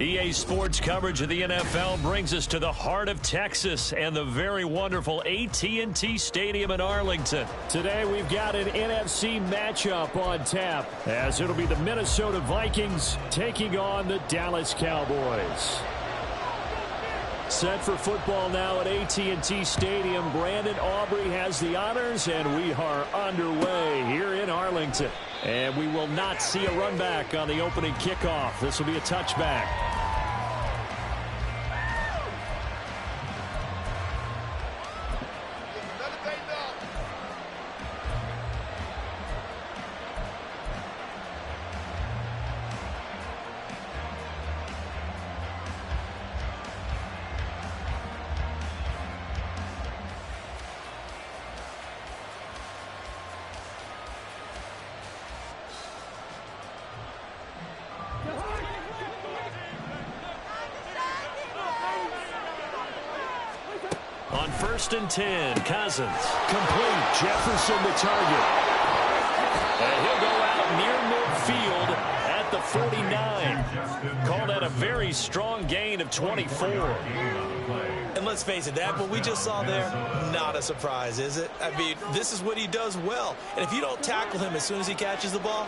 EA Sports coverage of the NFL brings us to the heart of Texas and the very wonderful AT&T Stadium in Arlington. Today we've got an NFC matchup on tap, as it'll be the Minnesota Vikings taking on the Dallas Cowboys. Set for football now at AT&T Stadium. Brandon Aubrey has the honors, and we are underway here in Arlington. And we will not see a run back on the opening kickoff. This will be a touchback. On 1st and 10, Cousins. Complete. Jefferson the target. And he'll go out near midfield at the 49. Call that a very strong gain of 24. And let's face it, that what we just saw there, not a surprise, is it? I mean, this is what he does well. And if you don't tackle him as soon as he catches the ball,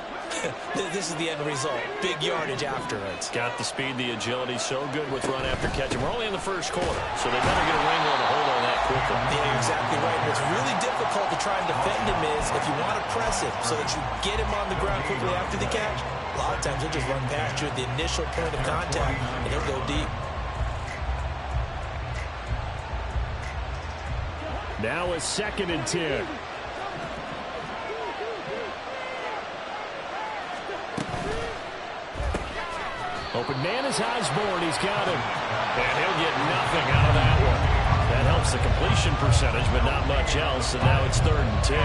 this is the end result. Big yardage afterwards. Got the speed, the agility, so good with run after catch. And we're only in the first quarter, so they better get a wrangle and a hold on that quickly. Yeah, you're exactly right. What's really difficult to try and defend him is if you want to press him so that you get him on the ground quickly after the catch, a lot of times he'll just run past you at the initial point of contact, and he'll go deep. Now a 2nd and 10. Open man is Osborne. He's got him. And he'll get nothing out of that one. That helps the completion percentage, but not much else. And now it's 3rd and 10.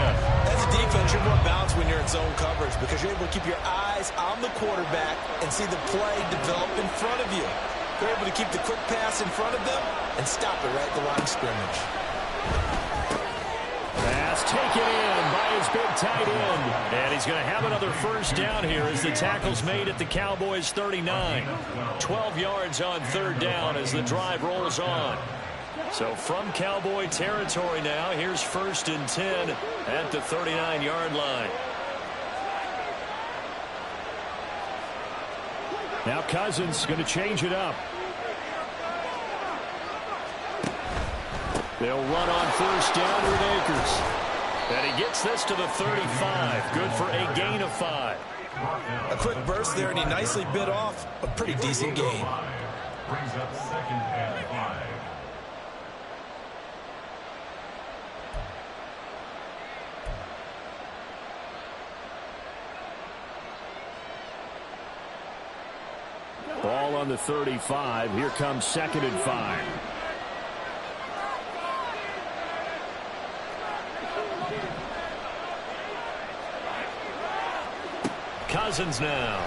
As a defense, you're more balanced when you're in zone coverage because you're able to keep your eyes on the quarterback and see the play develop in front of you. You're able to keep the quick pass in front of them and stop it right at the line of scrimmage. Pass taken in by his big tight end. And he's going to have another first down here as the tackle's made at the Cowboys' 39. 12 yards on 3rd down as the drive rolls on. So from Cowboy territory now, here's 1st and 10 at the 39-yard line. Now Cousins going to change it up. They'll run on 1st down with Akers. And he gets this to the 35. Good for a gain of 5. A quick burst there, and he nicely bit off a pretty decent gain. Brings up 2nd and 5. Ball on the 35. Here comes 2nd and 5. Cousins now.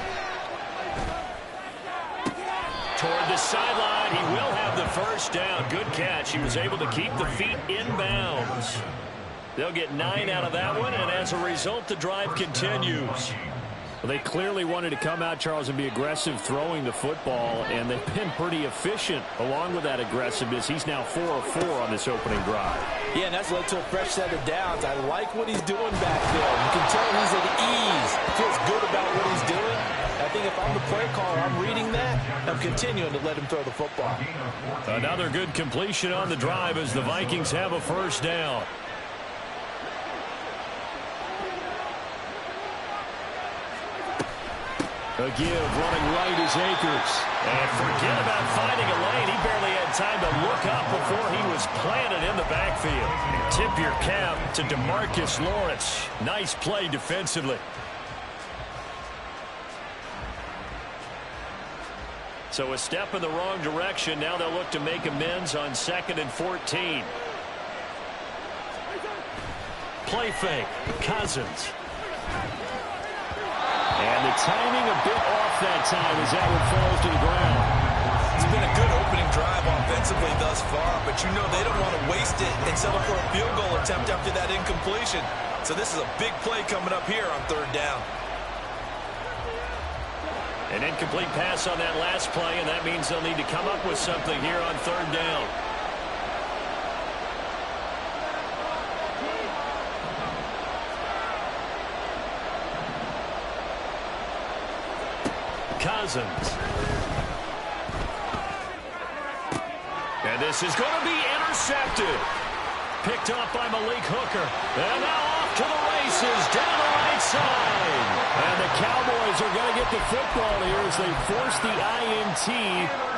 Toward the sideline. He will have the first down. Good catch. He was able to keep the feet in bounds. They'll get 9 out of that one, and as a result, the drive continues. Well, they clearly wanted to come out, Charles, and be aggressive throwing the football, and they've been pretty efficient along with that aggressiveness. He's now 4 of 4 on this opening drive. Yeah, and that's led to a fresh set of downs. I like what he's doing back there. You can tell he's at ease. Feels good about what he's doing. I think if I'm the play caller, I'm reading that. I'm continuing to let him throw the football. Another good completion on the drive as the Vikings have a first down. A give running right is Akers. And forget about finding a lane. He barely had time to look up before he was planted in the backfield. Tip your cap to DeMarcus Lawrence. Nice play defensively. So a step in the wrong direction. Now they'll look to make amends on 2nd and 14. Play fake. Cousins. And the timing a bit off that time as that one falls to the ground. It's been a good opening drive offensively thus far, but you know they don't want to waste it and settle for a field goal attempt after that incompletion. So this is a big play coming up here on 3rd down. An incomplete pass on that last play, and that means they'll need to come up with something here on third down. Cousins. And this is going to be intercepted. Picked up by Malik Hooker. And now off to the races down the right side. And the Cowboys are going to get the football here as they force the INT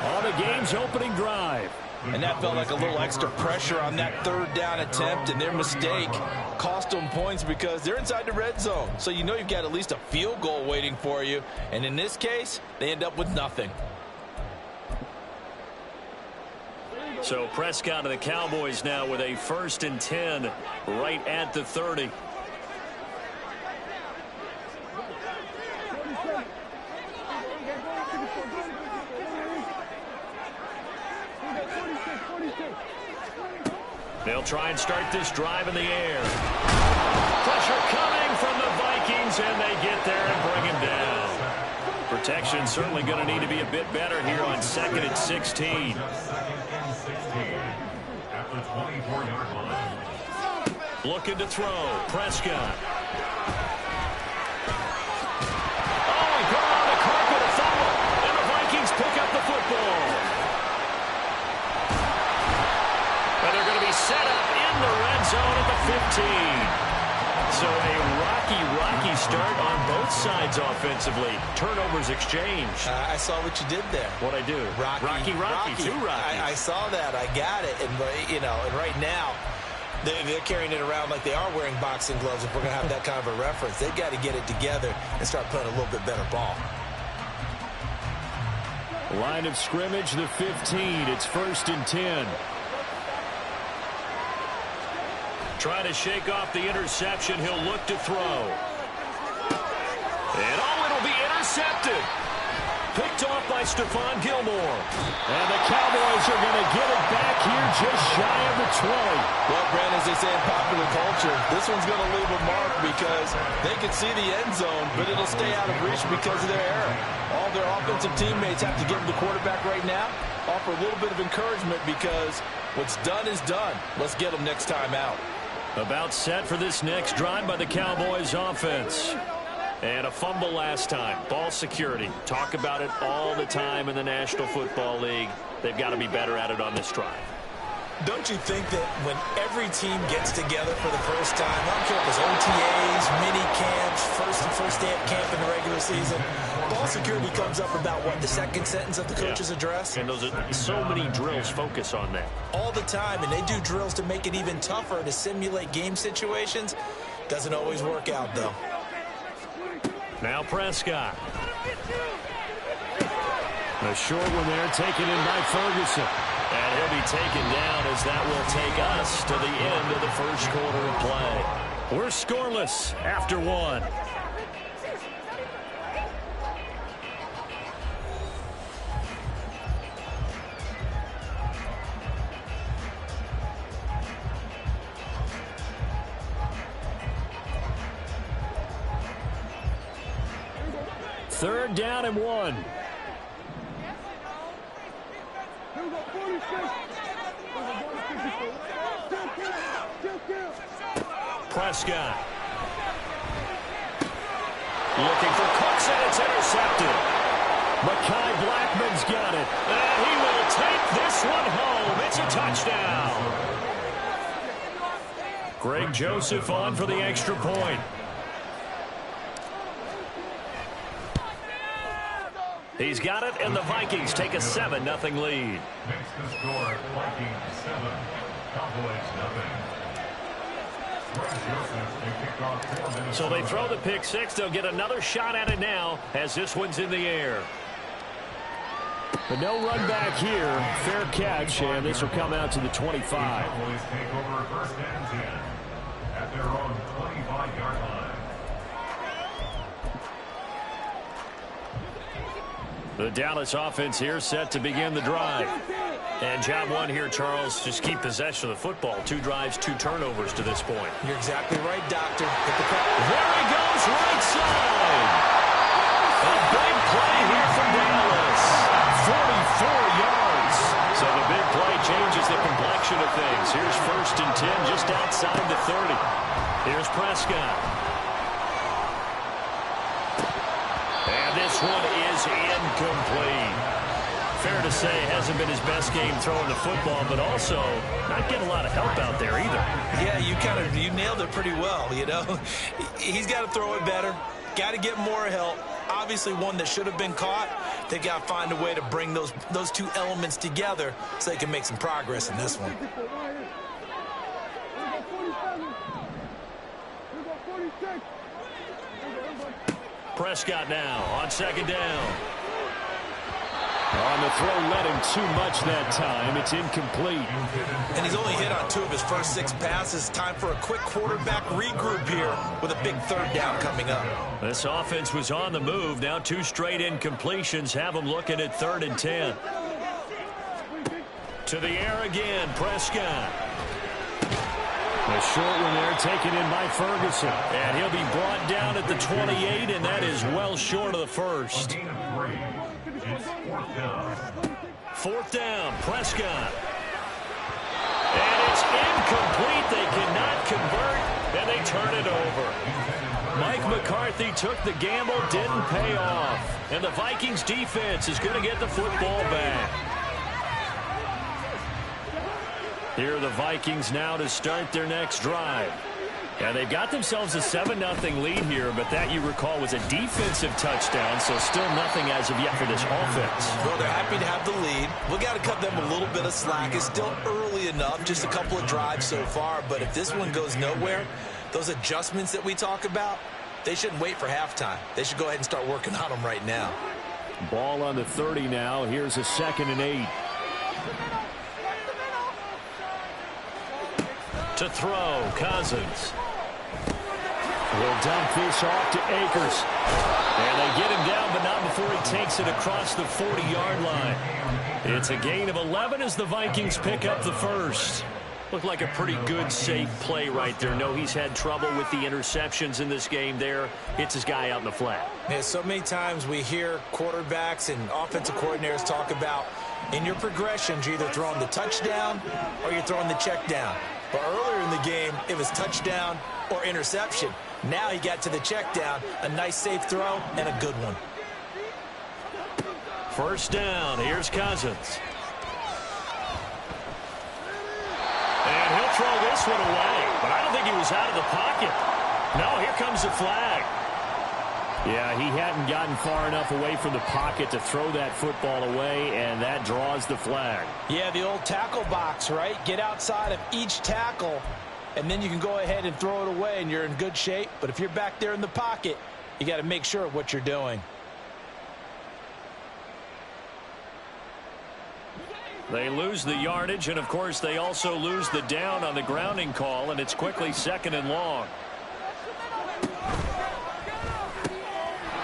on the game's opening drive. And that felt like a little extra pressure on that third down attempt, and their mistake cost them points because they're inside the red zone. So you know you've got at least a field goal waiting for you. And in this case, they end up with nothing. So Prescott and the Cowboys now with a 1st and 10 right at the 30. They'll try and start this drive in the air. Pressure coming from the Vikings, and they get there and bring him down. Protection certainly going to need to be a bit better here on 2nd and 16. Looking to throw. Prescott. Oh, he put on the carpet, a fumble, and the Vikings pick up the football. And they're going to be set up in the red zone at the 15. So a rocky start on both sides offensively. Turnovers exchanged. I saw what you did there. What'd I do? Rocky. Two Rockies. I saw that. I got it. And, you know, and right now, they're carrying it around like they are wearing boxing gloves. If we're going to have that kind of a reference, they've got to get it together and start playing a little bit better ball. Line of scrimmage, the 15. It's 1st and 10. Trying to shake off the interception. He'll look to throw. And it'll be intercepted. Picked off by Stephon Gilmore. And the Cowboys are going to get it back here just shy of the 20. Well, Brandon, as they say in popular culture, this one's going to leave a mark because they can see the end zone, but it'll stay out of reach because of their error. All their offensive teammates have to give the quarterback right now, offer a little bit of encouragement because what's done is done. Let's get them next time out. About set for this next drive by the Cowboys offense. And a fumble last time. Ball security. Talk about it all the time in the National Football League. They've got to be better at it on this drive. Don't you think that when every team gets together for the first time, I don't care if it's OTAs, mini camps, first day at camp in the regular season, ball security comes up about, what, the second sentence of the coach's address? And those are so many drills focus on that. All the time, and they do drills to make it even tougher to simulate game situations. Doesn't always work out, though. Now Prescott. A short one there taken in by Ferguson. And he'll be taken down as that will take us to the end of the first quarter of play. We're scoreless after one. Third down and 1. Prescott. Looking for Cooks, and it's intercepted. Mekhi Blackman's got it. And he will take this one home. It's a touchdown. Greg Joseph on for the extra point. He's got it, and the Vikings take a 7-0 lead. Makes the score Vikings 7, Cowboys 0. So they throw the pick six. They'll get another shot at it now as this one's in the air. But no run back here. Fair catch, and this will come out to the 25. Cowboys take over 1st and 10 at their own 25-yard line. The Dallas offense here set to begin the drive. And job one here, Charles, just keep possession of the football. 2 drives, 2 turnovers to this point. You're exactly right, Doctor. Hit the there he goes, right side. A big play here from Dallas. 44 yards. So the big play changes the complexion of things. Here's 1st and 10 just outside the 30. Here's Prescott. And this one is incomplete. Fair to say, hasn't been his best game throwing the football, but also not getting a lot of help out there either. Yeah, you nailed it pretty well, you know. He's got to throw it better. Got to get more help. Obviously one that should have been caught. They got to find a way to bring those two elements together so they can make some progress in this one. Prescott now on 2nd down. On the throw, led him too much that time. It's incomplete. And he's only hit on 2 of his first 6 passes. Time for a quick quarterback regroup here with a big 3rd down coming up. This offense was on the move. Now 2 straight incompletions have them looking at 3rd and 10. To the air again, Prescott. The short one there taken in by Ferguson. And he'll be brought down at the 28, and that is well short of the first. 4th down, Prescott. And it's incomplete. They cannot convert, and they turn it over. Mike McCarthy took the gamble, didn't pay off. And the Vikings defense is going to get the football back. Here are the Vikings now to start their next drive. Yeah, they've got themselves a 7-0 lead here, but that, you recall, was a defensive touchdown, so still nothing as of yet for this offense. Well, they're happy to have the lead. We've got to cut them a little bit of slack. It's still early enough, just a couple of drives so far, but if this one goes nowhere, those adjustments that we talk about, they shouldn't wait for halftime. They should go ahead and start working on them right now. Ball on the 30 now. Here's a 2nd and 8. To throw, Cousins. Will dump this off to Akers. And they get him down, but not before he takes it across the 40-yard line. It's a gain of 11 as the Vikings pick up the first. Looked like a pretty good, safe play right there. No, he's had trouble with the interceptions in this game there. Hits his guy out in the flat. Yeah, so many times we hear quarterbacks and offensive coordinators talk about in your progressions, you're either throwing the touchdown or you're throwing the check down. But earlier in the game, it was touchdown or interception. Now he got to the check down, a nice safe throw, and a good one. 1st down, here's Cousins. And he'll throw this one away, but I don't think he was out of the pocket. No, here comes the flag. Yeah, he hadn't gotten far enough away from the pocket to throw that football away, and that draws the flag. Yeah, the old tackle box, right? Get outside of each tackle, and then you can go ahead and throw it away, and you're in good shape. But if you're back there in the pocket, you got to make sure of what you're doing. They lose the yardage, and, of course, they also lose the down on the grounding call, and it's quickly 2nd and long.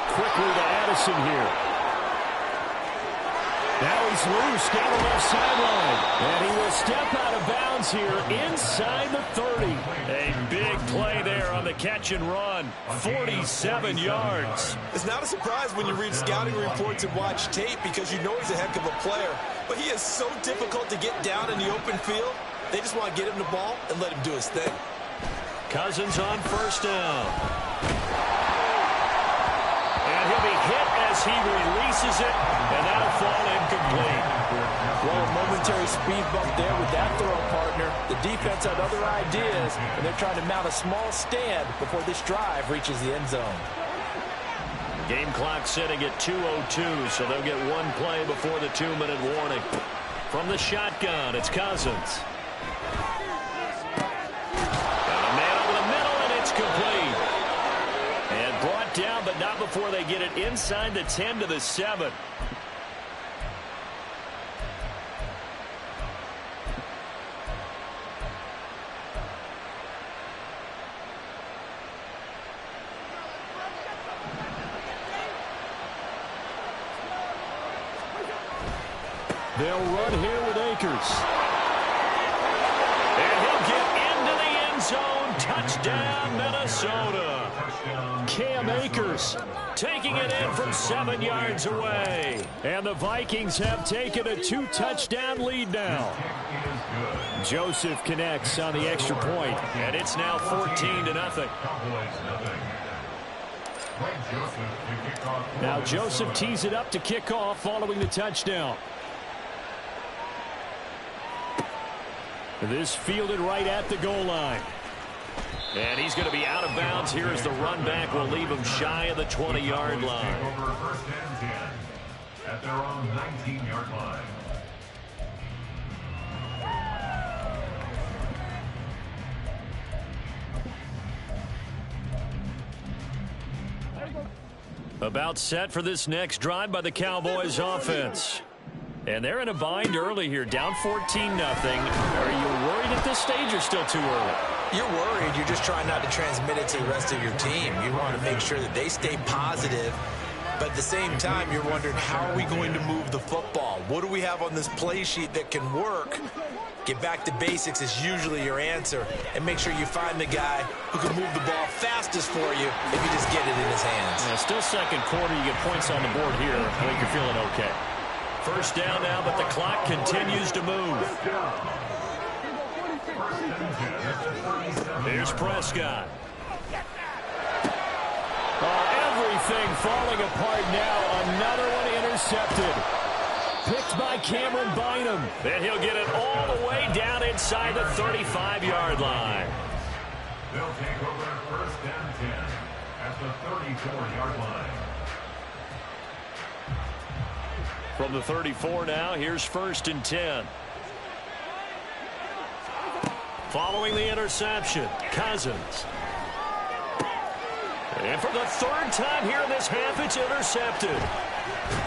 Quickly to Addison here. Now he's loose down the left sideline. And he will step out of bounds here inside the 30. A big play there on the catch and run. 47 yards. It's not a surprise when you read scouting reports and watch tape because you know he's a heck of a player. But he is so difficult to get down in the open field. They just want to get him the ball and let him do his thing. Cousins on 1st down. And he'll be hit as he releases it, and that'll fall incomplete. Well, a momentary speed bump there with that throw, partner. The defense had other ideas, and they're trying to mount a small stand before this drive reaches the end zone. Game clock sitting at 2:02, so they'll get one play before the 2-minute warning. From the shotgun, it's Cousins. And a man over the middle, and it's complete. And brought down, but not before they get it inside the 10 to the 7. They'll run here with Akers. And he'll get into the end zone Touchdown, Minnesota. Cam Akers taking it in from 7 yards away. And the Vikings have taken a 2-touchdown lead now. Joseph connects on the extra point. And it's now 14-0. Now Joseph tees it up to kick off following the touchdown. This fielded right at the goal line. And he's going to be out of bounds here as the run back will leave him shy of the 20-yard line. Over first and 10 at their own 19-yard line. About set for this next drive by the Cowboys offense. And they're in a bind early here, down 14-0. Are you worried at this stage or still too early? You're worried. You're just trying not to transmit it to the rest of your team. You want to make sure that they stay positive. But at the same time, you're wondering, how are we going to move the football? What do we have on this play sheet that can work? Get back to basics is usually your answer. And make sure you find the guy who can move the ball fastest for you if you just get it in his hands. Yeah, still second quarter. You get points on the board here. I think you're feeling okay. First down now, but the clock continues to move. Here's Prescott. Everything falling apart now. Another one intercepted. Picked by Cameron Bynum. And he'll get it all the way down inside the 35-yard line. They'll take over first and 10 at the 34-yard line. From the 34 now, here's first and 10. Following the interception, Cousins. And for the third time here in this half, it's intercepted.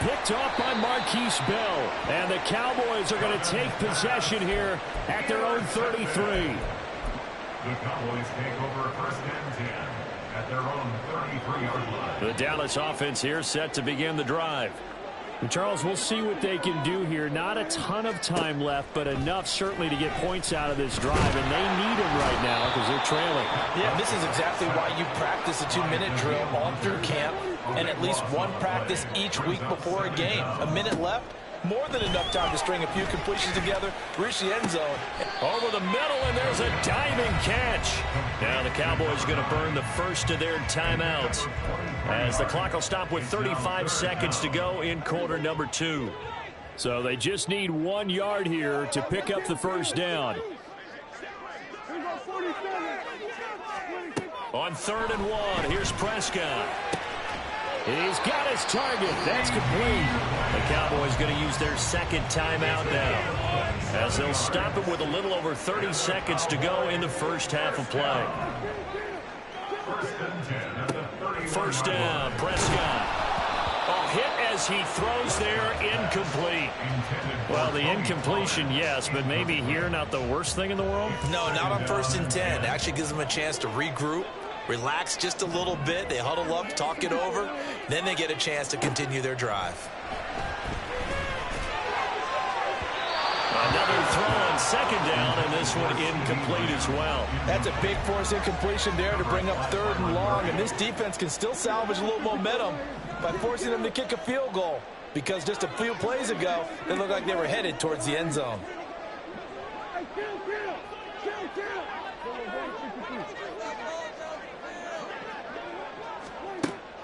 Picked off by Marquise Bell. And the Cowboys are going to take possession here at their own 33. The Cowboys take over first and 10 at their own 33-yard line. The Dallas offense here set to begin the drive. And Charles, we'll see what they can do here. Not a ton of time left, but enough certainly to get points out of this drive. And they need them right now because they're trailing. Yeah, this is exactly why you practice a 2-minute drill all through camp and at least one practice each week before a game. A minute left, more than enough time to string a few completions together, reach the end zone. Over the middle, and there's a diving catch. Now the Cowboys are going to burn the first of their timeouts as the clock will stop with 35 seconds to go in quarter number 2. So they just need 1 yard here to pick up the first down. On 3rd and 1, here's Prescott. He's got his target. That's complete. The Cowboys going to use their second timeout now as they'll stop it with a little over 30 seconds to go in the first half of play. First down, Prescott. A hit as he throws there, incomplete. Well, the incompletion, yes, but maybe here not the worst thing in the world? No, not on 1st and 10. It actually gives them a chance to regroup, relax just a little bit. They huddle up, talk it over. Then they get a chance to continue their drive. Another throw on 2nd down, and this one incomplete as well. That's a big force incompletion there to bring up 3rd and long, and this defense can still salvage a little momentum by forcing them to kick a field goal, because just a few plays ago, they looked like they were headed towards the end zone.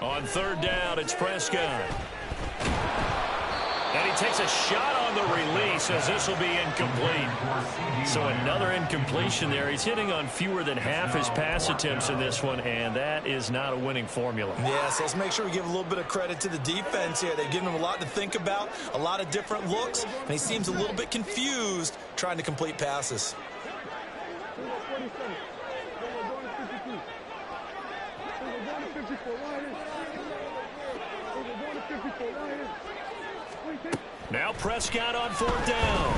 On 3rd down, it's Prescott. And he takes a shot on the release as this will be incomplete. So another incompletion there. He's hitting on fewer than half his pass attempts in this one, and that is not a winning formula. Yeah, so let's make sure we give a little bit of credit to the defense here. They've given him a lot to think about, a lot of different looks, and he seems a little bit confused trying to complete passes. Now Prescott on 4th down.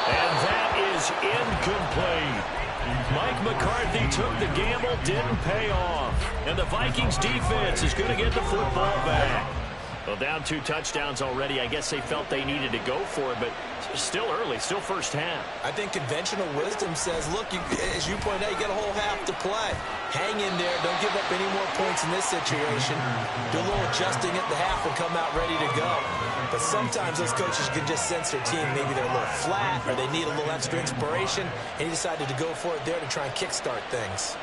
And that is incomplete. Mike McCarthy took the gamble, didn't pay off. And the Vikings defense is going to get the football back. Well, down 2 touchdowns already. I guess they felt they needed to go for it, but still early, still first half. I think conventional wisdom says, look, as you pointed out, you got a whole half to play. Hang in there. Don't give up any more points in this situation. Do a little adjusting at the half and come out ready to go. But sometimes those coaches can just sense their team. Maybe they're a little flat or they need a little extra inspiration, and he decided to go for it there to try and kickstart things.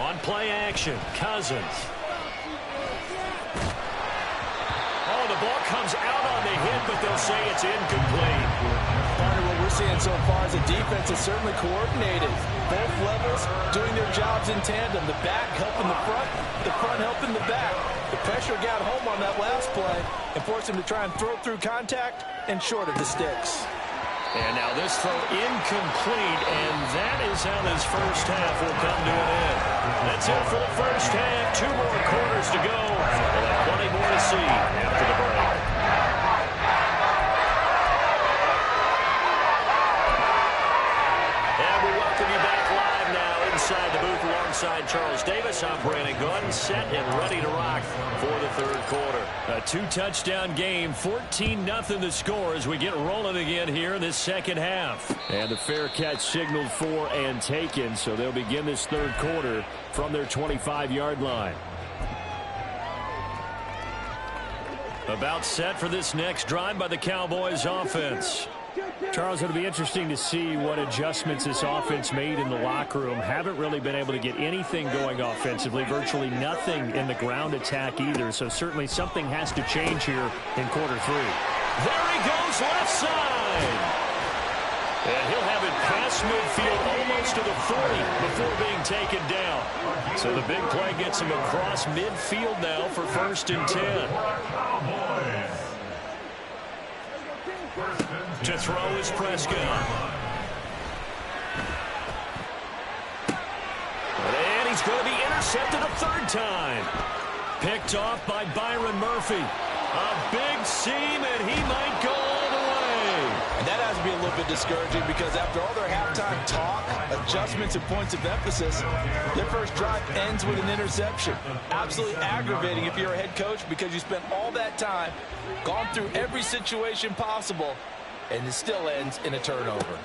On play action, Cousins. Oh, the ball comes out on the hit, but they'll say it's incomplete. Part of what we're seeing so far is the defense is certainly coordinated. Both levels doing their jobs in tandem. The back helping the front helping the back. The pressure got home on that last play and forced him to try and throw through contact and short of the sticks. And now this throw incomplete, and that is how this first half will come to an end. That's it for the first half. 2 more quarters to go. We'll have plenty more to see after the break. And we welcome you back live now inside the booth alongside Charles Davis. I'm Brandon Gaudin, set and ready to rock for the third quarter. A 2-touchdown game, 14-0 the score as we get rolling again here in this second half. And the fair catch signaled for and taken, so they'll begin this third quarter from their 25-yard line. About set for this next drive by the Cowboys offense. Charles, it'll be interesting to see what adjustments this offense made in the locker room. Haven't really been able to get anything going offensively, virtually nothing in the ground attack either, so certainly something has to change here in quarter 3. There he goes, left side. And he'll have it past midfield almost to the 40 before being taken down. So the big play gets him across midfield now for 1st and 10. To throw is Prescott. And he's going to be intercepted a 3rd time. Picked off by Byron Murphy. A big seam, and he might go all the way. And that has to be a little bit discouraging because after all their halftime talk, adjustments and points of emphasis, their first drive ends with an interception. Absolutely aggravating if you're a head coach because you spent all that time, gone through every situation possible, and it still ends in a turnover.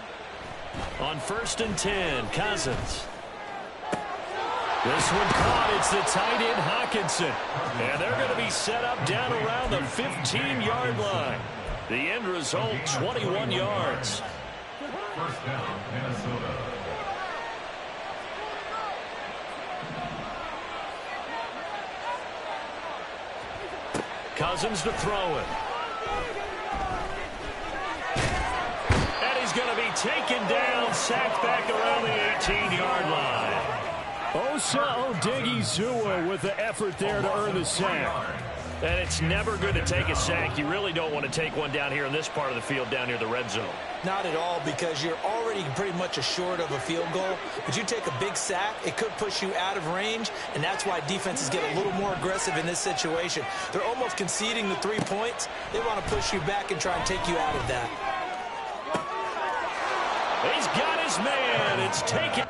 On 1st and 10, Cousins. This one caught. It's the tight end, Hockenson. And they're going to be set up down around the 15-yard line. The end result, 21 yards. First down, Minnesota. Cousins to throw it. Going to be taken down, sacked back around the 18-yard line. Osa Odighizuwa with the effort there to earn the sack. And it's never good to take a sack. You really don't want to take one down here in this part of the field down near the red zone. Not at all, because you're already pretty much assured of a field goal. But you take a big sack, it could push you out of range, and that's why defenses get a little more aggressive in this situation. They're almost conceding the 3 points. They want to push you back and try and take you out of that. He's got his man. It's taken.